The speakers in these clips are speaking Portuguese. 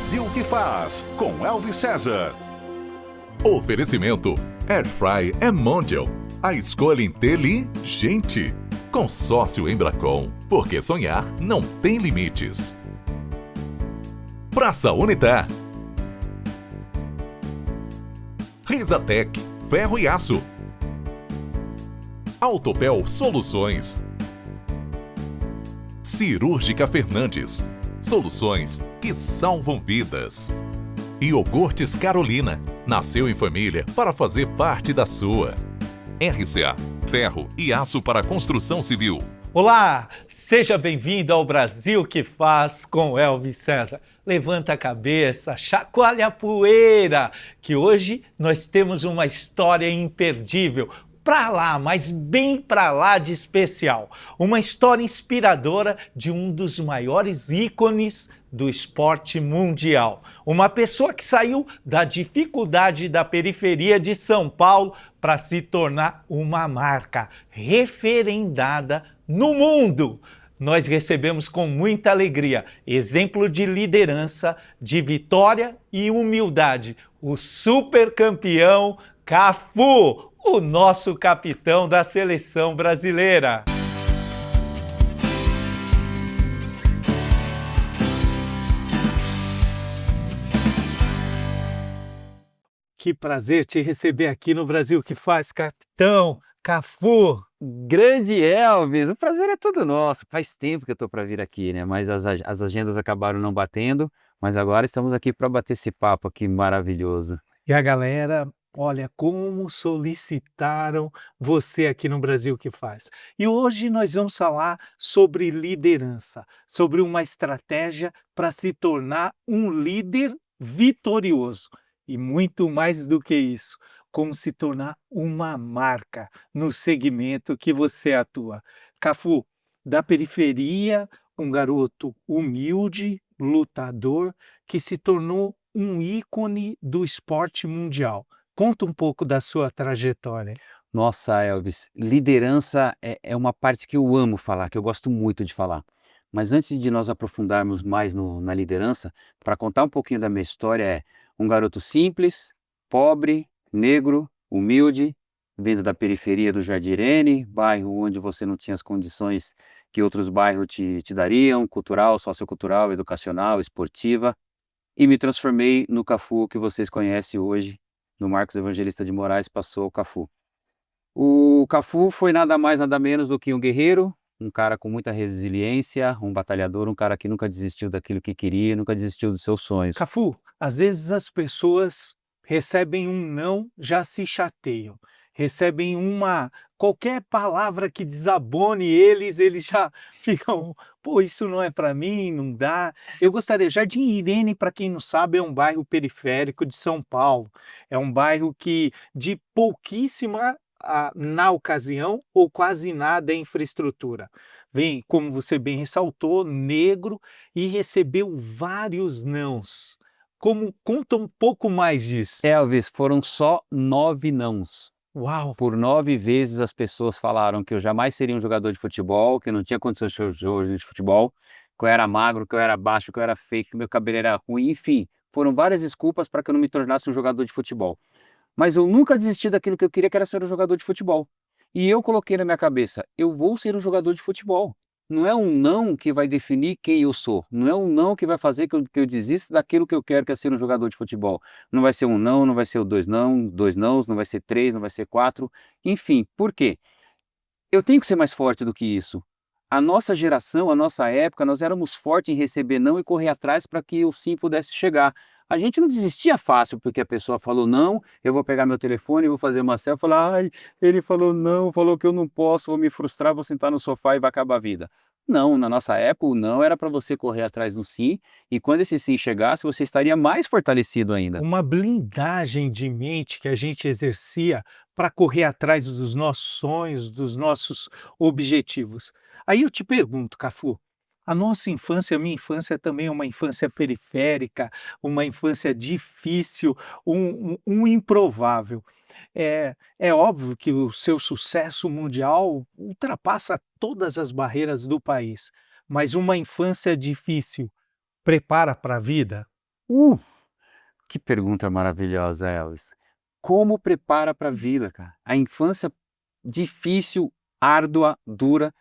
Brasil que faz, com Elvis César. Oferecimento Airfry é Mondial. A escolha inteligente. Consórcio Embracon, porque sonhar não tem limites. Praça Unitar. Risatec, ferro e aço. Autopel Soluções. Cirúrgica Fernandes. Soluções que salvam vidas. Iogurtes Carolina. Nasceu em família para fazer parte da sua. RCA, ferro e aço para construção civil. Olá, seja bem-vindo ao Brasil que faz com Elvis César. Levanta a cabeça, chacoalha a poeira, que hoje nós temos uma história imperdível. Pra lá, mas bem pra lá de especial. Uma história inspiradora de um dos maiores ícones do esporte mundial. Uma pessoa que saiu da dificuldade da periferia de São Paulo para se tornar uma marca referendada no mundo. Nós recebemos com muita alegria exemplo de liderança, de vitória e humildade. O supercampeão Cafu, o nosso capitão da seleção brasileira. Que prazer te receber aqui no Brasil que faz, capitão Cafu. Grande Elvis, o prazer é todo nosso. Faz tempo que eu tô para vir aqui, né? Mas as agendas acabaram não batendo, mas agora estamos aqui para bater esse papo aqui maravilhoso. E a galera, olha como solicitaram você aqui no Brasil que faz. E hoje nós vamos falar sobre liderança, sobre uma estratégia para se tornar um líder vitorioso. E muito mais do que isso, como se tornar uma marca no segmento que você atua. Cafu, da periferia, um garoto humilde, lutador, que se tornou um ícone do esporte mundial. Conta um pouco da sua trajetória. Nossa, Elvis, liderança é uma parte que eu amo falar, que eu gosto muito de falar. Mas antes de nós aprofundarmos mais na liderança, para contar um pouquinho da minha história, é um garoto simples, pobre, negro, humilde, vindo da periferia do Jardim Irene, bairro onde você não tinha as condições que outros bairros te dariam, cultural, sociocultural, educacional, esportiva, e me transformei no Cafu que vocês conhecem hoje, no Marcos Evangelista de Moraes, passou o Cafu. O Cafu foi nada mais, nada menos do que um guerreiro, um cara com muita resiliência, um batalhador, um cara que nunca desistiu daquilo que queria, nunca desistiu dos seus sonhos. Cafu, às vezes as pessoas recebem um não, já se chateiam. Recebem qualquer palavra que desabone eles já ficam, pô, isso não é para mim, não dá. Eu gostaria, Jardim Irene, para quem não sabe, é um bairro periférico de São Paulo. É um bairro que de pouquíssima na ocasião ou quase nada em infraestrutura. Vem, como você bem ressaltou, negro e recebeu vários nãos. Conta um pouco mais disso. Elvis, foram só 9 nãos. Uau! Por 9 vezes as pessoas falaram que eu jamais seria um jogador de futebol, que eu não tinha condições de ser um jogador de futebol, que eu era magro, que eu era baixo, que eu era feio, que meu cabelo era ruim, enfim. Foram várias desculpas para que eu não me tornasse um jogador de futebol. Mas eu nunca desisti daquilo que eu queria, que era ser um jogador de futebol. E eu coloquei na minha cabeça, eu vou ser um jogador de futebol. Não é um não que vai definir quem eu sou. Não é um não que vai fazer que eu desista daquilo que eu quero, que é ser um jogador de futebol. Não vai ser um não, não vai ser dois nãos, não vai ser 3, não vai ser 4. Enfim, por quê? Eu tenho que ser mais forte do que isso. A nossa geração, a nossa época, nós éramos fortes em receber não e correr atrás para que o sim pudesse chegar. A gente não desistia fácil porque a pessoa falou não, eu vou pegar meu telefone e vou fazer uma selfie, falar, ai, ele falou não, falou que eu não posso, vou me frustrar, vou sentar no sofá e vai acabar a vida. Não, na nossa época o não era para você correr atrás do sim, e quando esse sim chegasse, você estaria mais fortalecido ainda. Uma blindagem de mente que a gente exercia para correr atrás dos nossos sonhos, dos nossos objetivos. Aí eu te pergunto, Cafu, a nossa infância, a minha infância também é uma infância periférica, uma infância difícil, um improvável. É óbvio que o seu sucesso mundial ultrapassa todas as barreiras do país, mas uma infância difícil prepara para a vida? Uh, que pergunta maravilhosa, Elvis. Como prepara para a vida, cara? A infância difícil, árdua, dura,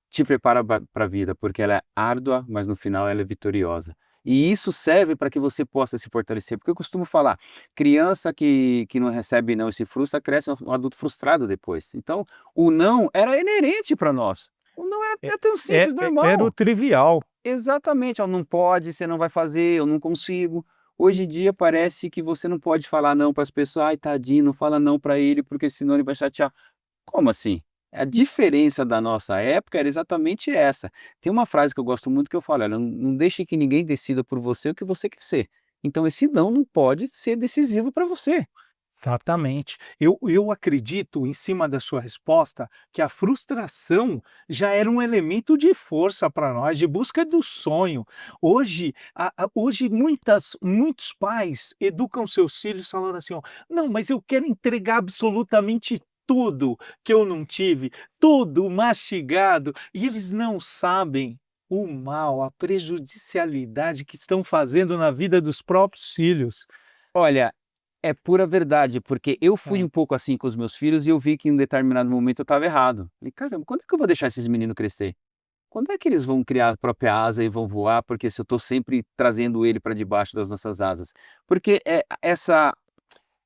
te prepara para a vida, porque ela é árdua, mas no final ela é vitoriosa. E isso serve para que você possa se fortalecer, porque eu costumo falar, criança que não recebe não e se frustra, cresce um adulto frustrado depois. Então, o não era inerente para nós. O não É, é tão simples, era o normal. trivial. Exatamente, ó, não pode, você não vai fazer, eu não consigo. Hoje em dia parece que você não pode falar não para as pessoas, ai tadinho, não fala não para ele, porque senão ele vai chatear. Como assim? A diferença da nossa época era exatamente essa. Tem uma frase que eu gosto muito que eu falo: "Olha, não deixe que ninguém decida por você o que você quer ser". Então esse não pode ser decisivo para você. Exatamente. Eu acredito, em cima da sua resposta, que a frustração já era um elemento de força para nós, de busca do sonho. Hoje, hoje muitos pais educam seus filhos falando assim: ó, não, mas eu quero entregar absolutamente tudo que eu não tive, tudo mastigado, e eles não sabem o mal, a prejudicialidade que estão fazendo na vida dos próprios filhos. Olha, é pura verdade, porque eu fui É. um pouco assim com os meus filhos e eu vi que em um determinado momento eu estava errado. Falei: "Caramba, quando é que eu vou deixar esses meninos crescer? Quando é que eles vão criar a própria asa e vão voar, porque se eu estou sempre trazendo ele para debaixo das nossas asas?" Porque,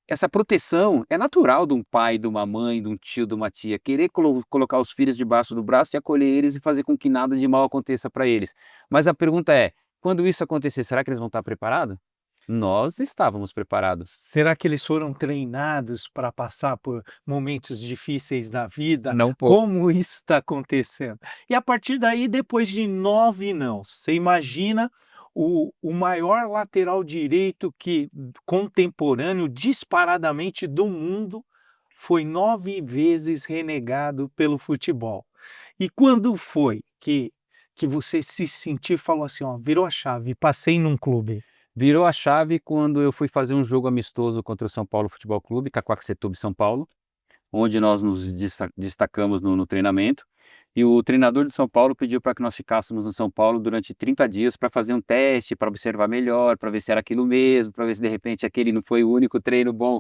essa proteção é natural de um pai, de uma mãe, de um tio, de uma tia, querer colocar os filhos debaixo do braço e acolher eles e fazer com que nada de mal aconteça para eles. Mas a pergunta é, quando isso acontecer, será que eles vão estar preparados? Nós estávamos preparados. Será que eles foram treinados para passar por momentos difíceis da vida? Não pouco. Como isso está acontecendo? E a partir daí, depois de 9 nãos, você imagina o maior lateral direito que contemporâneo, disparadamente do mundo, foi 9 vezes renegado pelo futebol. E quando foi que você se sentiu e falou assim: "Ó, virou a chave, passei num clube"? Virou a chave quando eu fui fazer um jogo amistoso contra o São Paulo Futebol Clube, Itaquaquecetuba, São Paulo, onde nós nos destacamos no treinamento. E o treinador de São Paulo pediu para que nós ficássemos no São Paulo durante 30 dias para fazer um teste, para observar melhor, para ver se era aquilo mesmo, para ver se de repente aquele não foi o único treino bom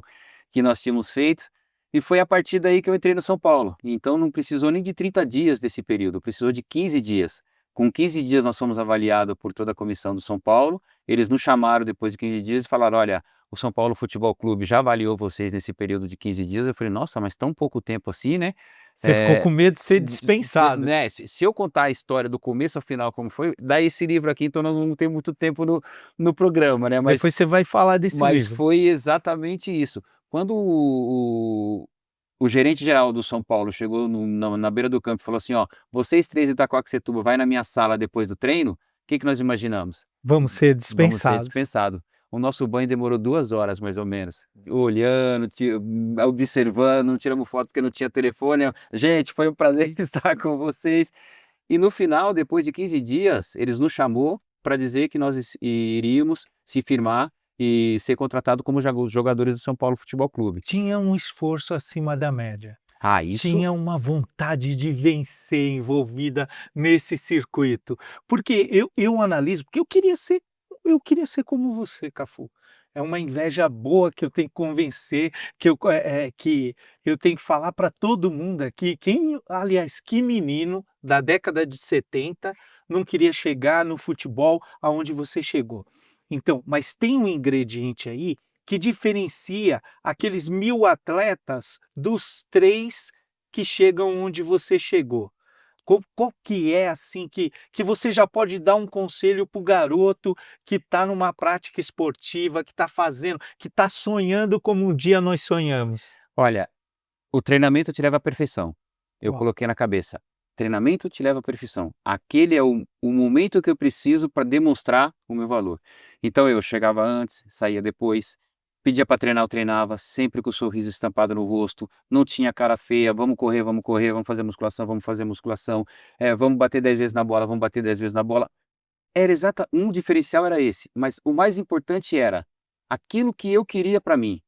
que nós tínhamos feito. E foi a partir daí que eu entrei no São Paulo. Então não precisou nem de 30 dias desse período, precisou de 15 dias. Com 15 dias nós fomos avaliados por toda a comissão do São Paulo. Eles nos chamaram depois de 15 dias e falaram: "Olha, o São Paulo Futebol Clube já avaliou vocês nesse período de 15 dias". Eu falei: "Nossa, mas tão pouco tempo assim, né?" Você ficou Eh, com medo de ser dispensado. né, se eu contar a história do começo ao final como foi, dá esse livro aqui, então nós não vamos ter muito tempo no programa, né, Depois você vai falar desse mas livro. foi exatamente isso. Quando o gerente geral do São Paulo chegou na beira do campo e falou assim: "Ó, vocês 3 de Itaquaquecetuba vai na minha sala depois do treino", o que que nós imaginamos? Vamos ser Vamos ser dispensados. dispensados. O nosso banho demorou 2 horas mais ou menos, olhando, observando, não tiramos foto porque não tinha telefone. "Gente, foi um prazer estar com vocês". E no final, depois de 15 dias, eles nos chamou para dizer que nós iríamos se firmar e ser contratado como jogadores do São Paulo Futebol Clube. Tinha um esforço acima da média. Ah, isso Tinha uma vontade de vencer envolvida nesse circuito. Porque eu analiso, porque eu queria ser como você, Cafu. É uma inveja boa que eu tenho que convencer, que eu tenho que falar para todo mundo aqui. Aliás, que menino da década de 70 não queria chegar no futebol aonde você chegou. Então, mas tem um ingrediente aí que diferencia aqueles 1000 atletas dos 3 que chegam onde você chegou. Qual que é, assim, que você já pode dar um conselho para o garoto que está numa prática esportiva, que está fazendo, que está sonhando como um dia nós sonhamos? olha, o treinamento te leva à perfeição. Eu Uau! coloquei na cabeça, treinamento te leva à perfeição. Aquele é o momento que eu preciso para demonstrar o meu valor. Então eu chegava antes, saía depois, pedia para treinar, eu treinava, sempre com o sorriso estampado no rosto, não tinha cara feia, vamos correr, vamos fazer musculação, vamos bater 10 vezes na bola, vamos bater 10 vezes na bola. Era um diferencial era esse, mas o mais importante era aquilo que eu queria para mim.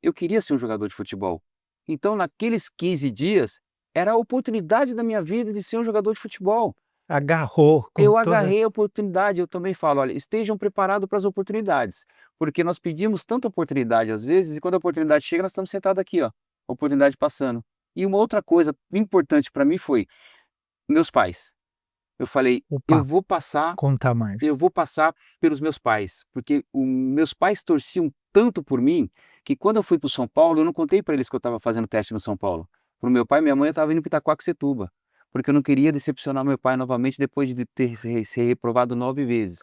Eu queria ser um jogador de futebol. Então naqueles 15 dias, era a oportunidade da minha vida de ser um jogador de futebol. agarrou com Eu toda... agarrei a oportunidade, eu também falo: "Olha, estejam preparados para as oportunidades", porque nós pedimos tanta oportunidade às vezes, e quando a oportunidade chega nós estamos sentados aqui, ó, oportunidade passando. E uma outra coisa importante para mim foi meus pais. Eu falei: Opa, conta mais. eu vou passar pelos meus pais", porque os meus pais torciam tanto por mim, que quando eu fui para o São Paulo, eu não contei para eles que eu estava fazendo teste no São Paulo. Para o meu pai e minha mãe, eu estava indo para Itaquaquecetuba, porque eu não queria decepcionar meu pai novamente depois de ter ser reprovado 9 vezes.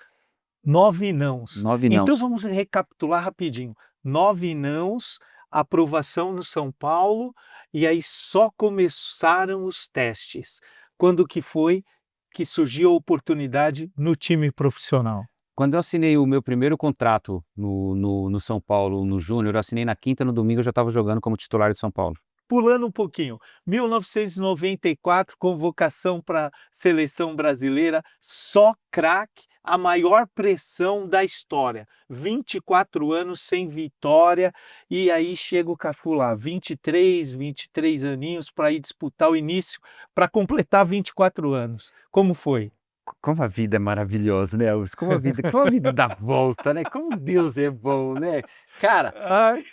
9 nãos. 9 Então nãos. vamos recapitular rapidinho. 9 nãos, aprovação no São Paulo, e aí só começaram os testes. Quando que foi que surgiu a oportunidade no time profissional? Quando eu assinei o meu primeiro contrato no São Paulo, no júnior, eu assinei na quinta, no domingo eu já estava jogando como titular de São Paulo. Pulando um pouquinho, 1994, convocação para seleção brasileira, só craque, a maior pressão da história. 24 anos sem vitória, e aí chega o Cafu lá, 23 aninhos para ir disputar o início, para completar 24 anos. Como foi? Como a vida é maravilhosa, né, Elvis? Como a vida dá volta, né? Como Deus é bom, né? Cara, Ai,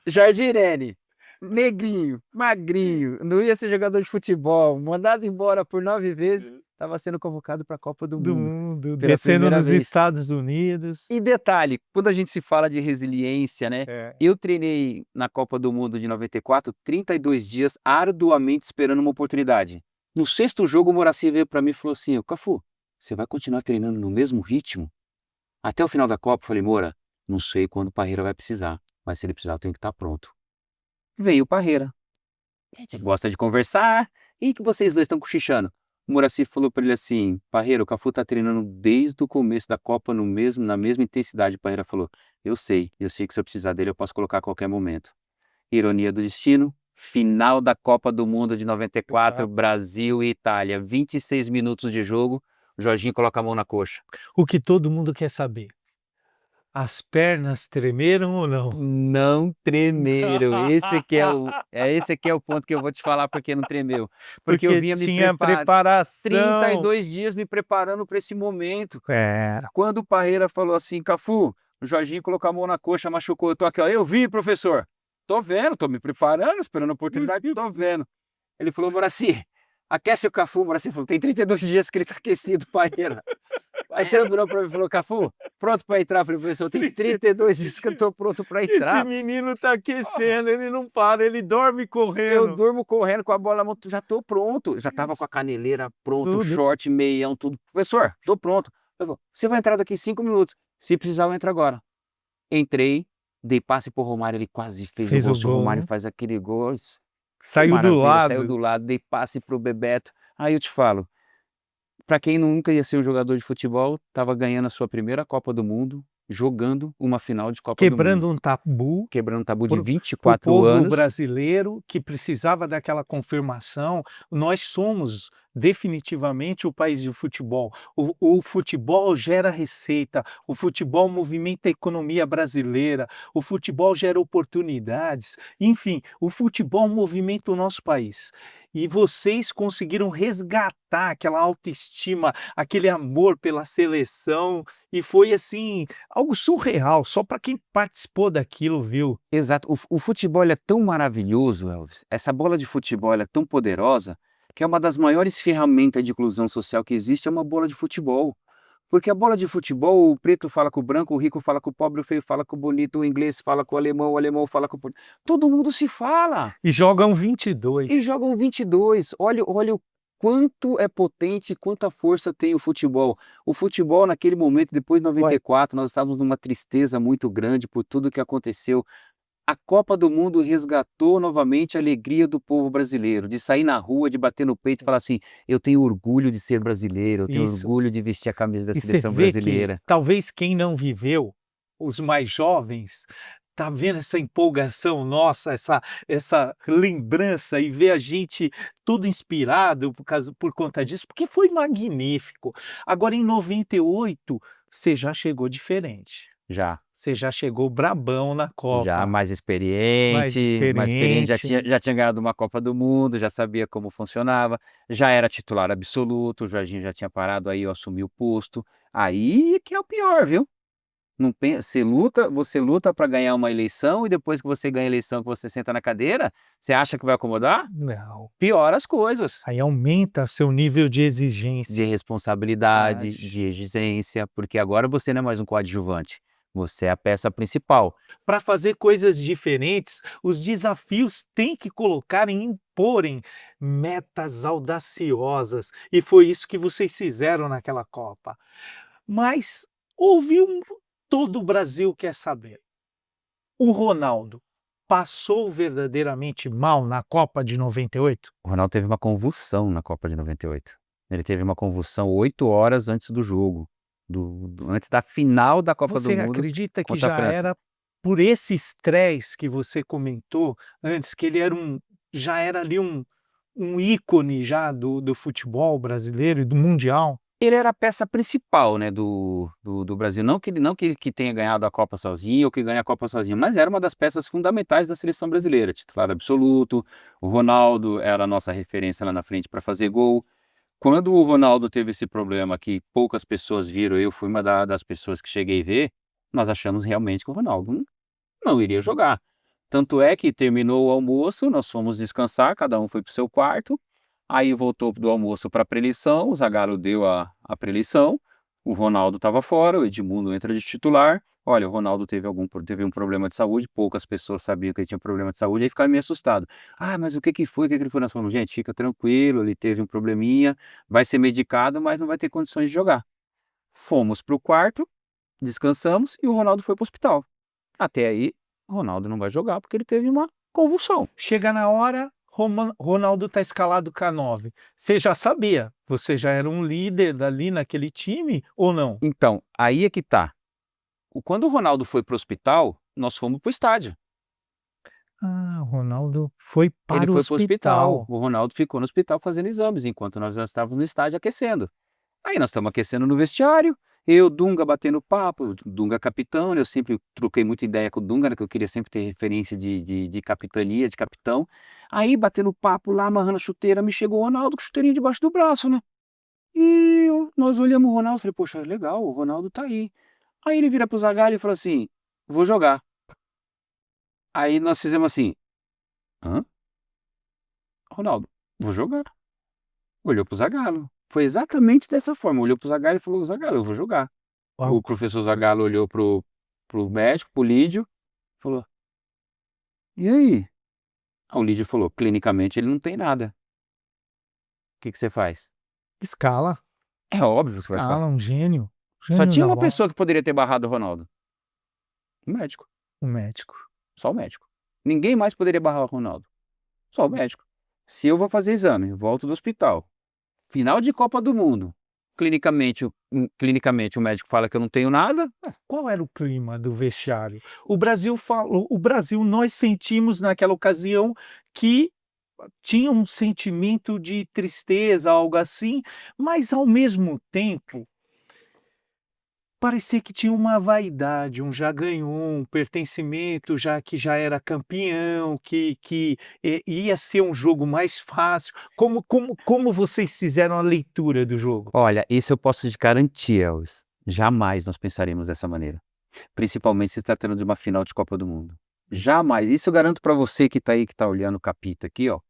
Jardirene, negrinho, magrinho, não ia ser jogador de futebol, mandado embora por 9 vezes, estava sendo convocado para a Copa do do Mundo, mundo, pela descendo primeira nos vez. Estados Unidos. E detalhe, quando a gente se fala de resiliência, né, É. eu treinei na Copa do Mundo de 94, 32 dias arduamente esperando uma oportunidade. No 6º jogo, o Moracy veio para mim e falou assim: "Ô Cafu, você vai continuar treinando no mesmo ritmo até o final da Copa?" Eu falei: "Moura, não sei quando o Parreira vai precisar, mas se ele precisar eu tenho que estar pronto." Veio o Parreira. A gente gosta de conversar, e que vocês dois estão cochichando. O Moracy falou para ele assim: "Parreira, o Cafu tá treinando desde o começo da Copa na mesma intensidade." O Parreira falou: eu sei que se eu precisar dele eu posso colocar a qualquer momento." Ironia do destino, final da Copa do Mundo de 94, Brasil e Itália, 26 minutos de jogo, o Jorginho coloca a mão na coxa. O que todo mundo quer saber, as pernas tremeram ou não? Não tremeram, esse que é o ponto que eu vou te falar porque não tremeu. Porque eu Porque vinha me tinha preparando preparação. 32 dias me preparando para esse momento. Era. Quando o Parreira falou assim: "Cafu, o Jorginho colocou a mão na coxa, machucou." Eu tô aqui, ó: "Eu vi, professor. Tô vendo, tô me preparando, esperando a oportunidade, tô vendo." Ele falou: "Moracy, aquece o Cafu." O Moracy falou: "Tem 32 dias que ele tá aquecido, Parreira." Aí ele virou pra mim e falou: "Cafu, pronto para entrar?" Eu falei: "Professor, tem 32 dias que eu tô pronto para Esse entrar." menino tá aquecendo, ele não para, ele dorme Eu correndo. durmo correndo com a bola na mão, já tô pronto. Já estava com a caneleira pronto, Tudo. short, meião, tudo. "Professor, tô pronto." Ele falou: "Você vai entrar daqui 5 minutos. Se precisar, eu entro agora." Entrei, dei passe pro Romário, ele quase fez o Fez gol. o Se o Romário gol. faz aquele gol, que Saiu do maravilha, saiu do lado. lado, dei passe pro Bebeto. Aí eu te falo, pra quem nunca ia ser um jogador de futebol, estava ganhando a sua primeira Copa do Mundo, jogando uma final de Copa do Mundo. Quebrando um tabu Quebrando um tabu de para o 24 povo anos. brasileiro que precisava daquela confirmação. Nós somos definitivamente o país de futebol. O futebol gera receita, o futebol movimenta a economia brasileira, o futebol gera oportunidades, enfim, o futebol movimenta o nosso país. E vocês conseguiram resgatar aquela autoestima, aquele amor pela seleção, e foi assim, algo surreal, só para quem participou daquilo viu. Exato. O futebol ele é tão maravilhoso, Elvis, essa bola de futebol ela é tão poderosa, que é uma das maiores ferramentas de inclusão social que existe, é uma bola de futebol. Porque a bola de futebol, o preto fala com o branco, o rico fala com o pobre, o feio fala com o bonito, o inglês fala com o alemão fala com o todo mundo se fala. E jogam 22. E jogam 22. Olha o quanto é potente, quanta força tem o futebol. O futebol naquele momento, depois de 94, nós estávamos numa tristeza muito grande por tudo que aconteceu. A Copa do Mundo resgatou novamente a alegria do povo brasileiro, de sair na rua, de bater no peito e falar assim: "Eu tenho orgulho de ser brasileiro, eu tenho Isso. orgulho de vestir a camisa da E você seleção vê que brasileira." talvez quem não viveu, os mais jovens, tá vendo essa empolgação nossa, essa lembrança e ver a gente todo inspirado por conta disso, porque foi magnífico. Agora em 98, você já chegou diferente. Já. Você já chegou brabão na Copa. Já mais experiente, já tinha ganhado uma Copa do Mundo, já sabia como funcionava, já era titular absoluto, o Jorginho já tinha parado, aí eu assumi o posto. Aí que é o pior, viu? Não pensa, você luta para ganhar uma eleição e depois que você ganha a eleição, que você senta na cadeira, você acha que vai acomodar? Não. Piora as coisas. Aí aumenta seu nível de De exigência. responsabilidade, de exigência, porque agora você não é mais um coadjuvante, você é a peça principal. Para fazer coisas diferentes, os desafios têm que colocar e imporem metas audaciosas. E foi isso que vocês fizeram naquela Copa. Mas todo o Brasil quer saber. O Ronaldo passou verdadeiramente mal na Copa de 98? O Ronaldo teve uma convulsão na Copa de 98. Ele teve uma convulsão 8 horas antes do jogo, antes da final da Copa do Você Mundo acredita que contra a já França. era por esse estresse que você comentou antes, que ele já era ali um ícone já do futebol brasileiro e do mundial? Ele era a peça principal, né, do Brasil, não que tenha ganhado a Copa sozinho ou que ganhe a Copa sozinho, mas era uma das peças fundamentais da seleção brasileira, titular absoluto. O Ronaldo era a nossa referência lá na frente para fazer gol. Quando o Ronaldo teve esse problema que poucas pessoas viram, eu fui uma das pessoas que cheguei a ver, nós achamos realmente que o Ronaldo não iria jogar. Tanto é que terminou o almoço, nós fomos descansar, cada um foi para o seu quarto, aí voltou do almoço para a preleção, o Zagallo deu a preleção, o Ronaldo estava fora, o Edmundo entra de titular. Olha, o Ronaldo teve um problema de saúde, poucas pessoas sabiam que ele tinha problema de saúde, aí ficaram meio assustados. Ah, mas o que que foi? O que que ele foi? Nós falamos, gente, fica tranquilo, ele teve um probleminha, vai ser medicado, mas não vai ter condições de jogar. Fomos para o quarto, descansamos e o Ronaldo foi para o hospital. Até aí, o Ronaldo não vai jogar porque ele teve uma convulsão. Chega na hora, Ronaldo está escalado K9. Você já sabia? Você já era um líder dali naquele time ou não? Então, aí é que tá. Quando o Ronaldo foi para o hospital, nós fomos para o estádio. Ah, o Ronaldo foi Ele para o foi para o hospital. hospital. O Ronaldo ficou no hospital fazendo exames, enquanto nós já estávamos no estádio aquecendo. Aí nós estamos aquecendo no vestiário, eu, Dunga, batendo papo, o Dunga capitão, né, eu sempre troquei muita ideia com o Dunga, né, que eu queria sempre ter referência de capitania, de capitão. Aí, batendo papo lá, amarrando a chuteira, me chegou o Ronaldo com chuteirinho debaixo do braço, né? E nós olhamos o Ronaldo, falei, poxa, legal, o Ronaldo tá aí. Aí ele vira pro Zagallo e fala assim, vou jogar. Aí nós fizemos assim, hã? Ronaldo, vou jogar. Olhou pro Zagallo. Foi exatamente dessa forma, olhou pro Zagallo e falou, Zagallo, eu vou jogar. O professor Zagallo olhou pro médico, pro Lídio, falou, e aí? Aí o Lídio falou, clinicamente ele não tem nada. O que que você faz? Escala, É óbvio que você vai ficar. um gênio. Só Gênio tinha da uma bola. pessoa que poderia ter barrado o Ronaldo. O médico. O médico. Só o médico. Ninguém mais poderia barrar o Ronaldo. Só o médico. Se eu vou fazer exame, volto do hospital, final de Copa do Mundo, clinicamente o médico fala que eu não tenho nada. Qual era o clima do vestiário? O Brasil, nós sentimos naquela ocasião que tinha um sentimento de tristeza, algo assim, mas ao mesmo tempo parecia que tinha uma vaidade, já ganhou, um pertencimento, já que já era campeão, que ia ser um jogo mais fácil. Como vocês fizeram a leitura do jogo? Olha, isso eu posso te garantir, Elvis. Jamais nós pensaremos dessa maneira. Principalmente se tratando de uma final de Copa do Mundo. Jamais. Isso eu garanto para você que tá aí, que tá olhando o capita aqui, ó.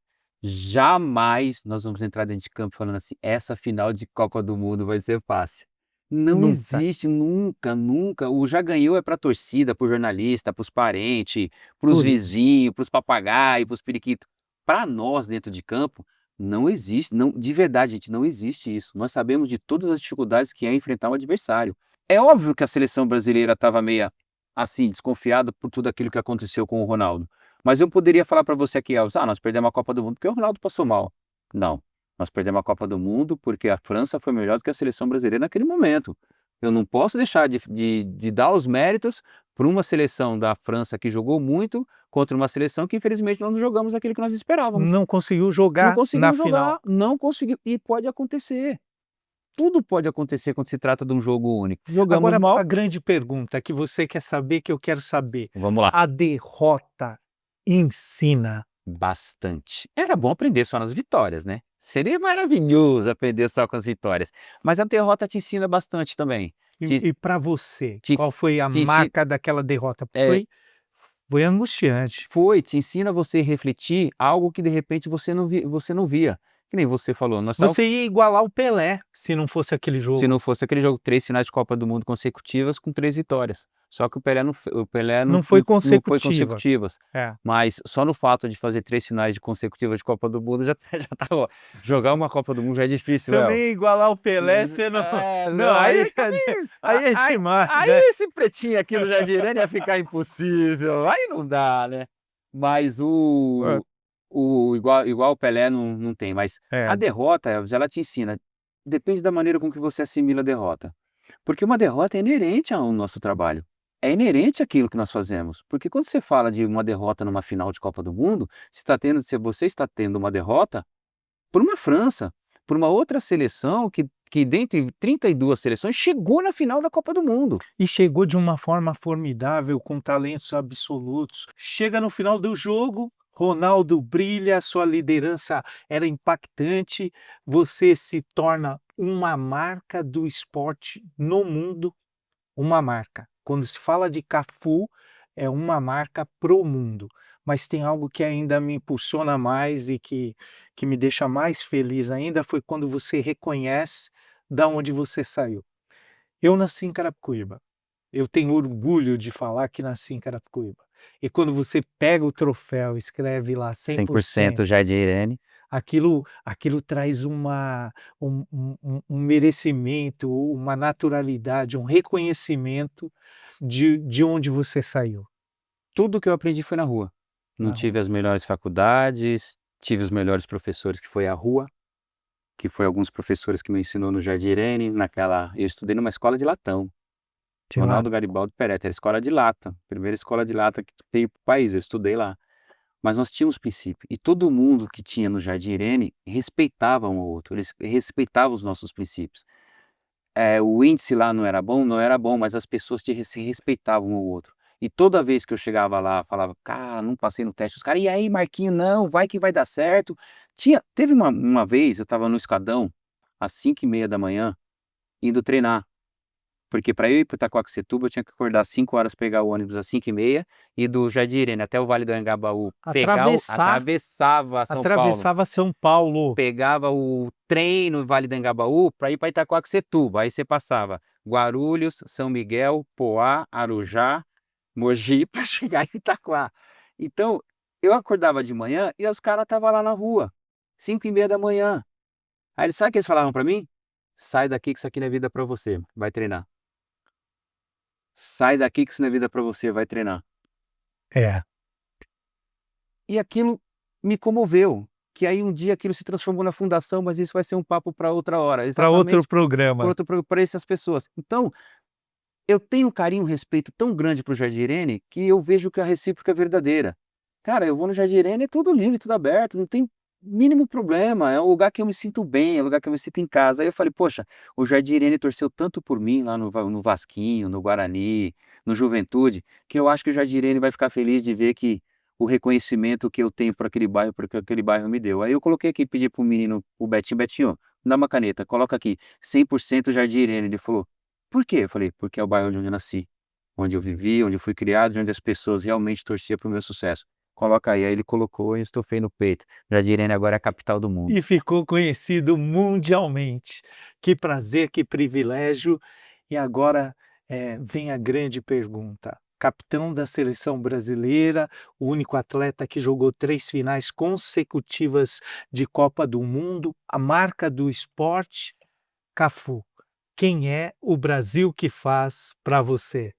Jamais nós vamos entrar dentro de campo falando assim, essa final de Copa do Mundo vai ser fácil. Não Nunca. existe, nunca, nunca. O já ganhou é pra torcida, pro jornalista, pros parentes, pros Por isso. vizinhos, pros papagaios, pros periquitos. Para nós, dentro de campo, não existe, não, de verdade, gente, não existe isso. Nós sabemos de todas as dificuldades que é enfrentar um adversário. É óbvio que a seleção brasileira estava meio assim, desconfiada por tudo aquilo que aconteceu com o Ronaldo. Mas eu poderia falar para você aqui, Elvis, nós perdemos a Copa do Mundo porque o Ronaldo passou mal. Não. Nós perdemos a Copa do Mundo porque a França foi melhor do que a seleção brasileira naquele momento. Eu não posso deixar de dar os méritos para uma seleção da França que jogou muito contra uma seleção que infelizmente nós não jogamos aquilo que nós esperávamos. Não conseguiu jogar Não conseguimos na jogar, final. não conseguiu. E pode acontecer. tudo pode acontecer quando se trata de um jogo único. Jogamos Agora, mal. a grande pergunta que você quer saber, que eu quero saber. Vamos lá. A derrota ensina. Bastante. Era bom aprender só nas vitórias, né? Seria maravilhoso aprender só com as vitórias. Mas a derrota te ensina bastante também. E para você, te- qual foi a te ensi- marca daquela derrota? Foi angustiante. Te ensina você a refletir algo que de repente você não via. Que nem você falou, nós estávamos. Você ia igualar o Pelé se não fosse aquele jogo. Se não fosse aquele jogo, 3 finais de Copa do Mundo consecutivas com 3 vitórias. Só que o Pelé Não foi não foi consecutiva. consecutivas. É. Mas só no fato de fazer 3 finais consecutivas de Copa do Mundo já tá ó, jogar uma Copa do Mundo já é difícil, Também igualar o Pelé, você não. Não, aí é demais. Aí né? esse pretinho aqui no Jardim Irene ia ficar impossível. Aí não dá, né? Mas igual o Pelé não tem. Mas É. a derrota, Elvis, ela te ensina. Depende da maneira com que você assimila a derrota. Porque uma derrota é inerente ao nosso trabalho. É inerente àquilo que nós fazemos. Porque quando você fala de uma derrota numa final de Copa do Mundo, você está tendo uma derrota por uma França, por uma outra seleção que dentre 32 seleções chegou na final da Copa do Mundo. E chegou de uma forma formidável, com talentos absolutos. Chega no final do jogo, Ronaldo brilha, sua liderança era impactante, você se torna uma marca do esporte no mundo, uma marca. Quando se fala de Cafu, é uma marca pro mundo. Mas tem algo que ainda me impulsiona mais e que me deixa mais feliz ainda, foi quando você reconhece da onde você saiu. Eu nasci em Carapicuíba. Eu tenho orgulho de falar que nasci em Carapicuíba. E quando você pega o troféu, escreve lá 100%, Jardim Irene. aquilo traz um merecimento, uma naturalidade, um reconhecimento de onde você saiu. Tudo que eu aprendi foi na rua. Não Na tive as melhores faculdades, tive os melhores professores, que foi a rua, que foi alguns professores que me ensinou no Jardim Irene, eu estudei numa escola de latão. Ronaldo Garibaldi Peretti, era escola de lata, primeira escola de lata que veio para o país, eu estudei lá. Mas nós tínhamos princípio, e todo mundo que tinha no Jardim Irene respeitava um ao outro, eles respeitavam os nossos princípios. O índice lá não era bom, mas as pessoas se respeitavam um ao outro. E toda vez que eu chegava lá, falava, cara, não passei no teste, os caras, e aí, Marquinho, não, vai que vai dar certo. Teve uma vez, eu estava no escadão, às 5h30 da manhã, indo treinar. Porque para eu ir para Itacoaxetuba, eu tinha que acordar às 5 horas, pegar o ônibus às 5h30, e do Jardim Irene até o Vale do Anhangabaú, atravessava São Paulo. Pegava o trem no Vale do Anhangabaú para ir para Itacoaxetuba. Aí você passava Guarulhos, São Miguel, Poá, Arujá, Mogi, para chegar em Itaquá. Então, eu acordava de manhã e os caras estavam lá na rua, 5h30 da manhã. Aí sabe o que eles falavam para mim? Sai daqui que isso aqui não é vida para você, vai treinar. Sai daqui que isso não é vida para você, vai treinar. É. E aquilo me comoveu, que aí um dia aquilo se transformou na fundação, mas isso vai ser um papo para outra hora. Para outro programa. Para essas pessoas. Então, eu tenho um carinho, um respeito tão grande para o Jardim Irene, que eu vejo que a recíproca é verdadeira. Cara, eu vou no Jardim Irene, é tudo livre, tudo aberto, não tem mínimo problema, é um lugar que eu me sinto bem, é um lugar que eu me sinto em casa. Aí eu falei, poxa, o Jardim Irene torceu tanto por mim lá no Vasquinho, no Guarani, no Juventude, que eu acho que o Jardim Irene vai ficar feliz de ver que o reconhecimento que eu tenho por aquele bairro, porque aquele bairro me deu. Aí eu coloquei aqui, pedi pro menino, o Betinho, dá uma caneta, coloca aqui, 100% Jardim Irene. Ele falou, por quê? Eu falei, porque é o bairro onde eu nasci, onde eu vivi, onde eu fui criado, onde as pessoas realmente torciam pro meu sucesso. Coloca aí ele colocou e eu estofei no peito. Jardim Irene agora é a capital do mundo. E ficou conhecido mundialmente. Que prazer, que privilégio. E agora vem a grande pergunta. Capitão da seleção brasileira, o único atleta que jogou 3 finais consecutivas de Copa do Mundo, a marca do esporte, Cafu. Quem é o Brasil que faz para você?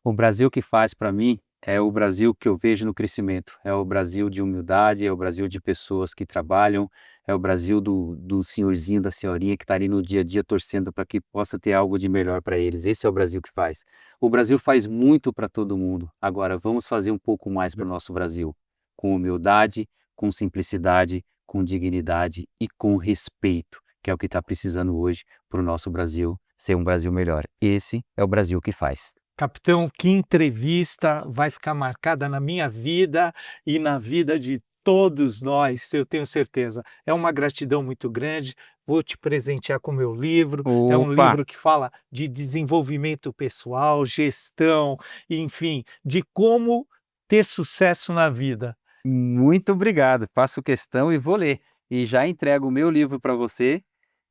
O Brasil que faz para mim é o Brasil que eu vejo no crescimento, é o Brasil de humildade, é o Brasil de pessoas que trabalham, é o Brasil do senhorzinho, da senhorinha que está ali no dia a dia torcendo para que possa ter algo de melhor para eles. Esse é o Brasil que faz. O Brasil faz muito para todo mundo. Agora, vamos fazer um pouco mais para o nosso Brasil, com humildade, com simplicidade, com dignidade e com respeito. que é o que está precisando hoje para o nosso Brasil ser um Brasil melhor. Esse é o Brasil que faz. Capitão, que entrevista vai ficar marcada na minha vida e na vida de todos nós, eu tenho certeza. É uma gratidão muito grande. Vou te presentear com o meu livro. É um Opa! livro que fala de desenvolvimento pessoal, gestão, enfim, de como ter sucesso na vida. Muito obrigado. Faço questão e vou ler. E já entrego o meu livro para você,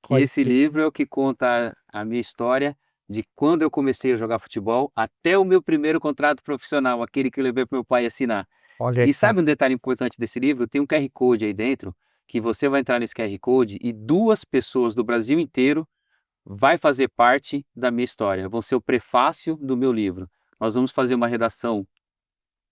que Olha esse que- livro é o que conta a minha história de quando eu comecei a jogar futebol até o meu primeiro contrato profissional, aquele que eu levei para meu pai assinar. Olha E que- sabe um detalhe importante desse livro? Tem um QR Code aí dentro, que você vai entrar nesse QR Code e 2 pessoas do Brasil inteiro vai fazer parte da minha história. Vão ser o prefácio do meu livro. Nós vamos fazer uma redação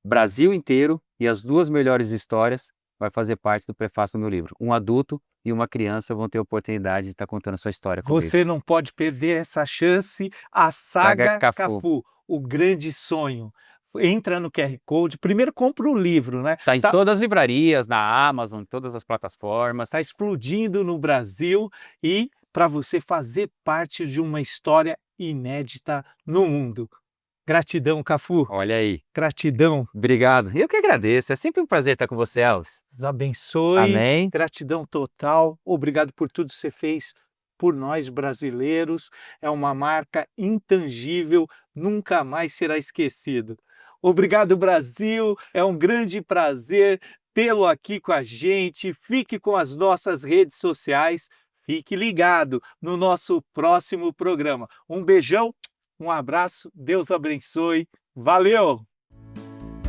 Brasil inteiro e as 2 melhores histórias vai fazer parte do prefácio do meu livro. Um adulto e uma criança vão ter a oportunidade de estar contando a sua história comigo. Você não pode perder essa chance. A Saga Saga Cafu. Cafu, o grande sonho. Entra no QR Code. Primeiro compra o livro, né? Tá em todas as livrarias, na Amazon, em todas as plataformas. Está explodindo no Brasil e para você fazer parte de uma história inédita no mundo. Gratidão, Cafu. Olha aí. Gratidão. Obrigado. Eu que agradeço. É sempre um prazer estar com você, Elvis. Deus abençoe. Amém. Gratidão total. Obrigado por tudo que você fez por nós brasileiros. É uma marca intangível, nunca mais será esquecido. Obrigado, Brasil. É um grande prazer tê-lo aqui com a gente. Fique com as nossas redes sociais. Fique ligado no nosso próximo programa. Um beijão, um abraço, Deus abençoe. Valeu!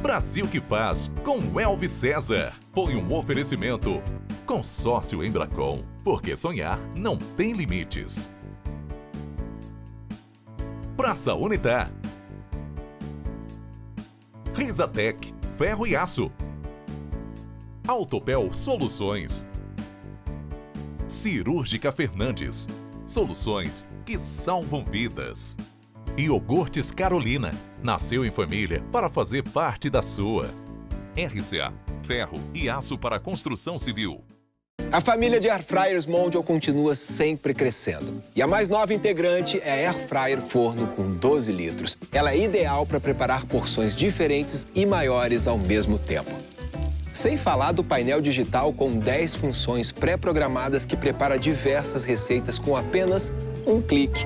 Brasil que faz, com Elvis César. Foi um oferecimento. Consórcio Embracon, porque sonhar não tem limites. Praça Unitar. Risatec, ferro e aço. Autopel Soluções. Cirúrgica Fernandes, soluções que salvam vidas. Iogurtes Carolina, nasceu em família para fazer parte da sua. RCA, ferro e aço para construção civil. A família de Airfryers Mondial continua sempre crescendo. E a mais nova integrante é a Airfryer Forno com 12 litros. Ela é ideal para preparar porções diferentes e maiores ao mesmo tempo. Sem falar do painel digital com 10 funções pré-programadas que prepara diversas receitas com apenas um clique.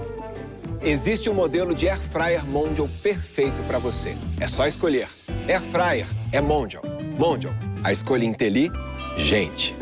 Existe um modelo de Airfryer Mondial perfeito para você. É só escolher. Airfryer é Mondial. Mondial, a escolha inteligente.